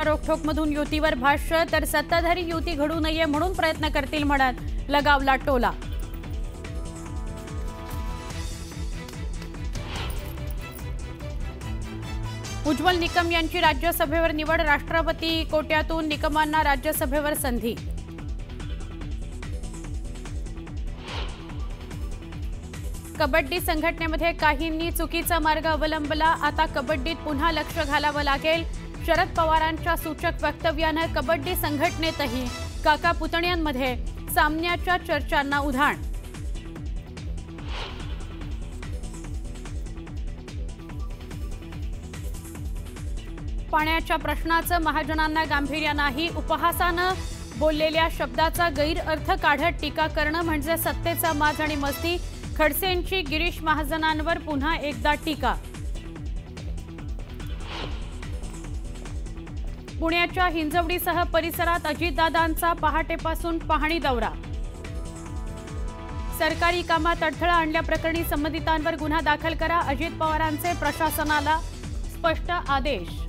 रोखठोकमधून युतीवर भाष्य तर सत्ताधारी युती घडू नये म्हणून प्रयत्न करतील म्हणत लगावला टोला। उज्ज्वल निकम यांची राज्यसभेवर निवड, राष्ट्रपती कोट्यातून निकमांना राज्यसभेवर संधी। कबड्डी संघटनेमध्ये काहींनी चुकीचा मार्ग अवलंबला, आता कबड्डीत पुन्हा लक्ष घालावं लागेल। शरद पवारांच्या सूचक वक्तव्यानं कबड्डी संघटनेतही काका पुतण्यांमध्ये सामन्याच्या चर्चांना उधाण। पाण्याच्या प्रश्नाचं महाजनांना गांभीर्य नाही, उपहासानं बोललेल्या शब्दाचा गैरअर्थ काढत टीका करणं म्हणजे सत्तेचा माज आणि मस्ती। खडसेंची गिरीश महाजनांवर पुन्हा एकदा टीका। पुण्याच्या हिंजवडीसह परिसरात अजितदादांचा पहाटेपासून पाहणी दौरा। सरकारी कामात अडथळा आणल्याप्रकरणी संबंधितांवर गुन्हा दाखल करा, अजित पवारांचे प्रशासनाला स्पष्ट आदेश।